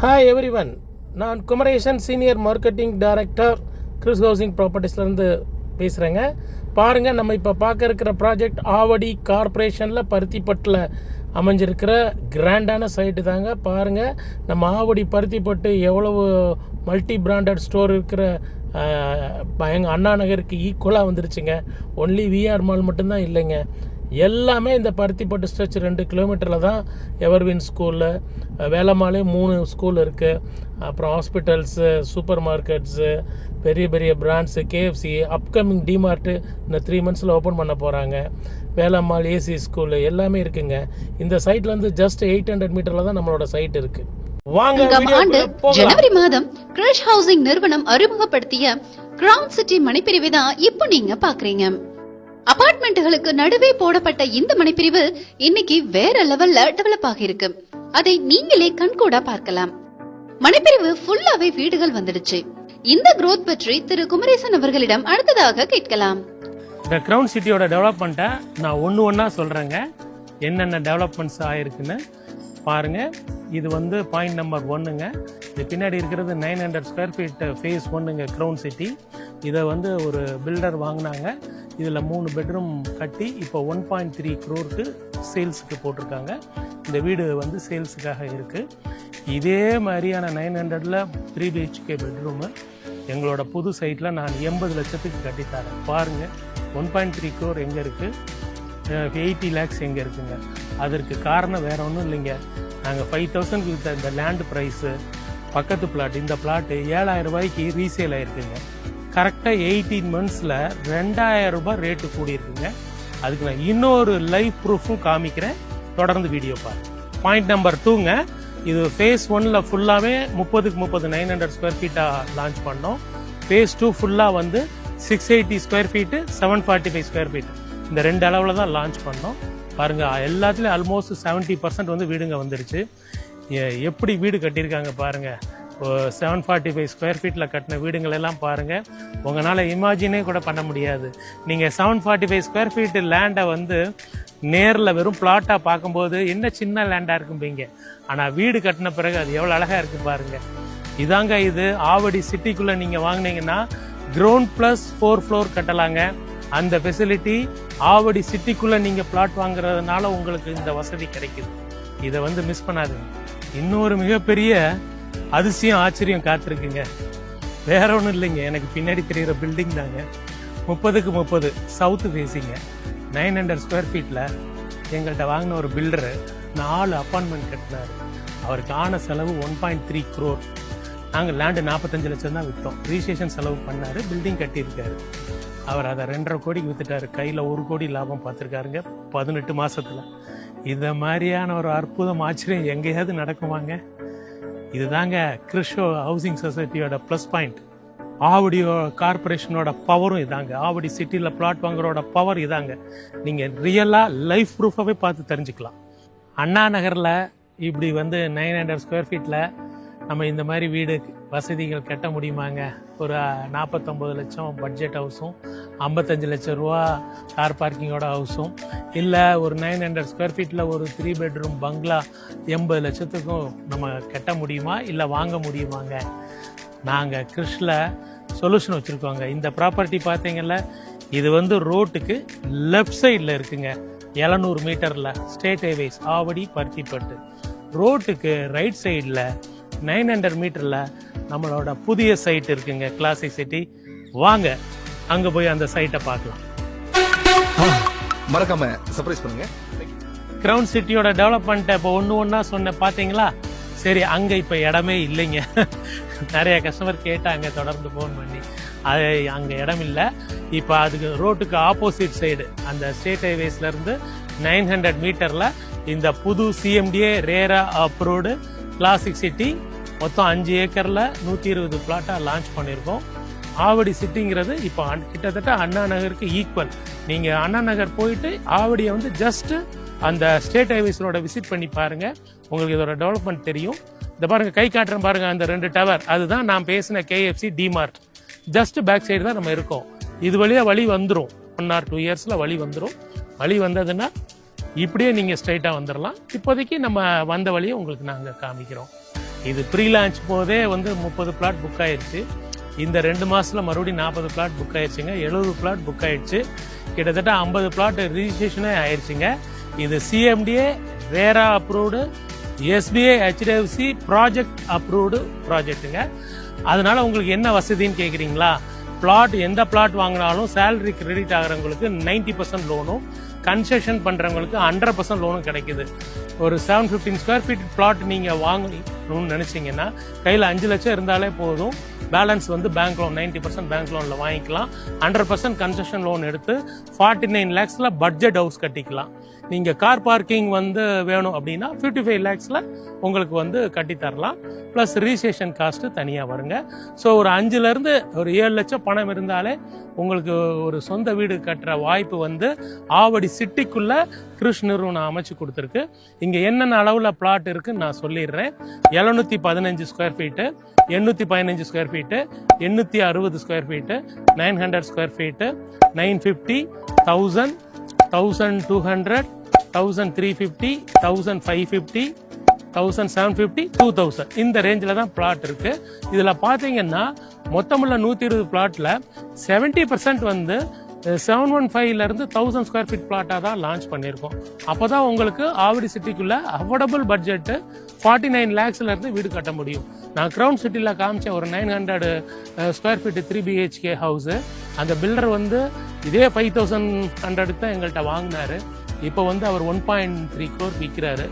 Hi everyone, நான் Kumaresan senior marketing director Chris housing ப்ராப்பர்ட்டிஸ்லேருந்து பேசுகிறேங்க. பாருங்கள், நம்ம இப்போ பார்க்க இருக்கிற ப்ராஜெக்ட் ஆவடி கார்ப்பரேஷனில் பருத்திப்பட்டில் அமைஞ்சிருக்கிற கிராண்டான சைட்டு தாங்க. பாருங்கள், நம்ம ஆவடி பருத்திப்பட்டு எவ்வளவு மல்டி பிராண்டட் ஸ்டோர் இருக்கிற எங்கள் அண்ணா நகருக்கு ஈக்குவலாக வந்துருச்சுங்க. ஒன்லி விஆர் மால் மட்டும்தான் இல்லைங்க, எல்லாமே இந்த பருத்திப்பட்டு ஸ்ட்ரெச் 2 கிலோமீட்டரில் தான் எவர்வின் ஸ்கூலு, வேலம்மாலே 3 ஸ்கூல் இருக்குது. அப்புறம் ஹாஸ்பிட்டல்ஸு, சூப்பர் மார்க்கெட்ஸு, பெரிய பெரிய பிராண்ட்ஸு, கேஎஃப்சி, அப்கமிங் டிமார்ட்டு இந்த 3 மந்த்ஸில் ஓப்பன் பண்ண போகிறாங்க. வேலம்மாள் ஏசி ஸ்கூலு எல்லாமே இருக்குங்க. இந்த சைட்லேருந்து ஜஸ்ட் 800 மீட்டரில் தான் நம்மளோட சைட் இருக்குது. ஜனவரி மாதம் கிரஷ் ஹவுசிங் நிறுவனம் அறிமுகப்படுத்திய கிரவுன் சிட்டி மணிப்பிரிவு தான் இப்போ நீங்க பாக்குறீங்க. அபார்ட்மெண்ட்டுகளுக்கு நடுவே போடப்பட்ட இந்த மணிப்பிரிவு இன்னைக்கு வேற லெவல்ல டெவலப் ஆகியிருக்கு. அதை நீங்களே கண்கூடா பார்க்கலாம். மணிப்பிரிவு ஃபுல்லாவே வீடுகள் வந்துடுச்சு. இந்த growth பற்றி திரு குமரேசன் அவர்களிடம் அடுத்ததாக கேட்கலாம். இந்த கிரவுன் சிட்டியோட டெவலப்மெண்ட்டை நான் ஒன்னா சொல்றேங்க. என்னென்ன டெவலப்மெண்ட்ஸ் ஆயிருக்குன்னு பாருங்க. இது வந்து பாயிண்ட் நம்பர் 1ங்க. இது பின்னாடி இருக்கிறது 900 ஸ்கொயர் ஃபீட் ஃபேஸ் 1ங்க கிரவுன் சிட்டி. இதை வந்து ஒரு பில்டர் வாங்கினாங்க. இதில் 3 பெட்ரூம் கட்டி இப்போ 1.3 crore சேல்ஸுக்கு போட்டிருக்காங்க. இந்த வீடு வந்து சேல்ஸுக்காக இருக்குது. இதே மாதிரியான 900ல் 3 BHK பெட்ரூமு எங்களோட புது சைட்டில் நான் 80 லட்சத்துக்கு கட்டித்தரேன். பாருங்கள், 1.3 crore எங்கே இருக்குது, 80 lakhs எங்கே இருக்குங்க. அதற்கு காரணம் வேறு ஒன்றும் இல்லைங்க. நாங்கள் 5,000 வித்த இந்த லேண்டு ப்ரைஸு, பக்கத்து பிளாட், இந்த பிளாட்டு 7,000 ரூபாய்க்கு ரீசேல் ஆகிருக்குங்க. கரெக்டாக 18 monthஸில் 2,000 ரூபாய் ரேட்டு கூடியிருக்குங்க. அதுக்கு நான் இன்னொரு லைவ் ப்ரூஃபும் காமிக்கிறேன். தொடர்ந்து வீடியோ பாருங்க. பாயிண்ட் நம்பர் 2ங்க. இது ஃபேஸ் 1ல் ஃபுல்லாகவே 30க்கு 30 900 ஸ்கொயர் ஃபீட்டாக லான்ச் பண்ணோம். ஃபேஸ் 2 ஃபுல்லாக வந்து 680 ஸ்கொயர் ஃபீட்டு, 745 ஸ்கொயர் ஃபீட்டு, இந்த 2 அளவில் தான் லான்ச் பண்ணோம். பாருங்கள், எல்லாத்துலேயும் ஆல்மோஸ்ட் 70% வந்து வீடுங்க வந்துருச்சு. எப்படி வீடு கட்டியிருக்காங்க பாருங்கள். 745 ஸ்கொயர் ஃபீட்டில் கட்டின வீடுங்களெல்லாம் பாருங்கள், உங்களால் இமேஜினே கூட பண்ண முடியாது. நீங்கள் 745 ஸ்கொயர் ஃபீட்டு லேண்டை வந்து நேரில் வெறும் பிளாட்டாக பார்க்கும்போது என்ன சின்ன லேண்டாக இருக்கும்பீங்க. ஆனால் வீடு கட்டின பிறகு அது எவ்வளோ அழகாக இருக்குது பாருங்கள். இதாங்க இது ஆவடி சிட்டிக்குள்ளே நீங்கள் வாங்கினீங்கன்னா கிரவுண்ட் ப்ளஸ் 4 ஃப்ளோர் கட்டலாங்க. அந்த ஃபெசிலிட்டி ஆவடி சிட்டிக்குள்ளே நீங்கள் பிளாட் வாங்குறதுனால உங்களுக்கு இந்த வசதி கிடைக்குது. இதை வந்து மிஸ் பண்ணாதுங்க. இன்னொரு மிகப்பெரிய அதிசயம், ஆச்சரியம் காத்திருக்குங்க. வேற ஒன்றும் இல்லைங்க, எனக்கு பின்னாடி தெரிகிற பில்டிங் தாங்க. 30க்கு 30 சவுத்து ஃபேஸிங்க, 900 ஸ்கொயர் ஃபீட்டில் எங்கள்கிட்ட வாங்கின ஒரு பில்டரு 4 அப்பார்ட்மெண்ட் கட்டினார். அவருக்கு ஆன செலவு 1.3 crore. நாங்கள் லேண்டு 45 லட்சம் தான் விற்றோம். ரிஜிஸ்ட்ரேஷன் செலவு பண்ணார், பில்டிங் கட்டியிருக்காரு. அவர் அதை 2.5 கோடிக்கு வித்துட்டாரு. கையில் 1 கோடி லாபம் பார்த்துருக்காருங்க 18 மாசத்துல. இந்த மாதிரியான ஒரு அற்புதம், ஆச்சரியம் எங்கேயாவது நடக்குமாங்க? இதுதாங்க கிறிஸ் ஹவுசிங் சொசைட்டியோட ப்ளஸ் பாயிண்ட். ஆவடியோ கார்பரேஷனோட பவரும் இதாங்க. ஆவடி சிட்டியில் பிளாட் வாங்குறோட பவர் இதாங்க. நீங்கள் ரியலாக லைஃப் ப்ரூஃபாகவே பார்த்து தெரிஞ்சுக்கலாம். அண்ணா நகரில் இப்படி வந்து 900 ஸ்கொயர் ஃபீட்டில் நம்ம இந்த மாதிரி வீடு வசதிகள் கட்ட முடியுமாங்க? ஒரு 49 லட்சம் பட்ஜெட் ஹவுஸும், 55 லட்சம் ரூபா கார் பார்க்கிங்கோட ஹவுஸும், இல்லை ஒரு 900 ஸ்கொயர் ஃபீட்டில் ஒரு 3 பெட்ரூம் பங்களா 80 லட்சத்துக்கும் நம்ம கட்ட முடியுமா, இல்லை வாங்க முடியுமாங்க? நாங்கள் கிறிஸ்ல சொல்யூஷன் வச்சுருக்கோங்க. இந்த ப்ராப்பர்ட்டி பார்த்தீங்கல்ல, இது வந்து ரோட்டுக்கு லெஃப்ட் சைடில் இருக்குங்க. 700 மீட்டரில் ஸ்டேட் ஹைவேஸ் ஆவடி பருத்திப்பட்டு. ரோட்டுக்கு ரைட் சைடில் 900 மீட்டரில் நம்மளோட புதிய சைட் இருக்குங்க, கிளாசிக் சிட்டி. வாங்க அங்கே போய் அந்த சைட்டை பார்க்கலாம். மறக்காம சர்ப்ரைஸ் பண்ணுங்க. கிரவுன் சிட்டியோட டெவலப்மெண்ட்டை இப்போ ஒன்றா சொன்ன பார்த்தீங்களா? சரி, அங்கே இப்போ இடமே இல்லைங்க. நிறைய கஸ்டமர் கேட்டாங்க தொடர்ந்து ஃபோன் பண்ணி. அது அங்கே இடம் இல்லை. இப்போ அதுக்கு ரோட்டுக்கு ஆப்போசிட் சைடு அந்த ஸ்டேட் ஹைவேஸ்லேருந்து 900 மீட்டரில் இந்த புது CMDA RERA approved classic city மொத்தம் 5 ஏக்கரில் 120 பிளாட்டாக லான்ச் பண்ணியிருக்கோம். ஆவடி சிட்டிங்கிறது இப்போ கிட்டத்தட்ட அண்ணா நகருக்கு ஈக்குவல். நீங்கள் அண்ணா நகர் போயிட்டு ஆவடியை வந்து ஜஸ்ட் அந்த ஸ்டேட் ஹைவேஸ் ரோட விசிட் பண்ணி பாருங்க, உங்களுக்கு இதோட டெவலப்மெண்ட் தெரியும். இந்த பாருங்க, கை காட்டுறேன் பாருங்க, அந்த 2 டவர், அதுதான் நான் பேசின KFC DMart. Just back side தான் நம்ம இருக்கோம். இது வழியாக வழி வந்துடும். 1 or 2 இயர்ஸில் வழி வந்துடும். வழி வந்ததுன்னா இப்படியே நீங்கள் ஸ்ட்ரைட்டாக வந்துடலாம். இப்போதைக்கு நம்ம வந்த வழியை உங்களுக்கு நாங்கள் காமிக்கிறோம். இது ப்ரீ லான்ச் போதே வந்து 30 பிளாட் புக் ஆயிடுச்சு. இந்த 2 மாசத்துல மறுபடியும் 40 பிளாட் புக் ஆயிடுச்சுங்க. 70 பிளாட் புக் ஆயிடுச்சு. கிட்டத்தட்ட 50 பிளாட் ரிஜிஸ்ட்ரேஷனே ஆயிடுச்சுங்க. இது CMDA RERA approved, SBI HDFC project approved ப்ராஜெக்ட்டுங்க. அதனால உங்களுக்கு என்ன வசதின்னு கேட்குறீங்களா? பிளாட் எந்த பிளாட் வாங்கினாலும் சேலரி கிரெடிட் ஆகிறவங்களுக்கு 90% லோனும், கன்செஷன் பண்ணுறவங்களுக்கு 100% லோனும் கிடைக்குது. ஒரு 715 ஸ்கொயர் ஃபீட் பிளாட் நீங்கள் வாங்கணும்னு நினச்சிங்கன்னா கையில் 5 லட்சம் இருந்தாலே போதும். பேலன்ஸ் வந்து பேங்க் லோன் 90% பேங்க் லோனில் வாங்கிக்கலாம். 100% கன்செஷன் லோன் எடுத்து 49 lakhsல பட்ஜெட் ஹவுஸ் கட்டிக்கலாம். நீங்கள் கார் பார்க்கிங் வந்து வேணும் அப்படின்னா 55 lakhsல உங்களுக்கு வந்து கட்டி தரலாம். ப்ளஸ் ரிஜிஸ்ட்ரேஷன் காஸ்ட்டு தனியாக வருங்க. ஸோ ஒரு 5லேருந்து ஒரு 7 லட்சம் பணம் இருந்தாலே உங்களுக்கு ஒரு சொந்த வீடு கட்டுற வாய்ப்பு வந்து ஆவடி சிட்டிக்குள்ள கிருஷ் நிறுவனம் அமைச்சு கொடுத்துருக்கு. இங்கே என்னென்ன அளவில் பிளாட் இருக்குன்னு நான் சொல்லிடுறேன். 715 square feet, 815 square feet, 860 square feet, 900 square feet, 950, 1000, 1200, 1350, 1550, 1750, 2000 இந்த ரேஞ்சில் தான் பிளாட் இருக்கு. இதில் பார்த்தீங்கன்னா மொத்தமுள்ள 120 பிளாட்ல 70% வந்து 715 1000 ஸ்கொயர் ஃபீட் பிளாட்டாக தான் லான்ச் பண்ணியிருக்கோம். அப்போ தான் உங்களுக்கு ஆவடி சிட்டிக்குள்ள அஃபோர்டபுள் பட்ஜெட்டு 49 lakhsல இருந்து வீடு கட்ட முடியும். நான் கிரவுண்ட் சிட்டியில் காமிச்சேன் ஒரு 900 ஸ்கொயர் ஃபீட் 3 BHK ஹவுஸு. அந்த பில்டர் வந்து இதே 5100 தான் எங்கள்கிட்ட வாங்கினாரு. இப்போ வந்து அவர் 1.3 crore விற்கிறாரு.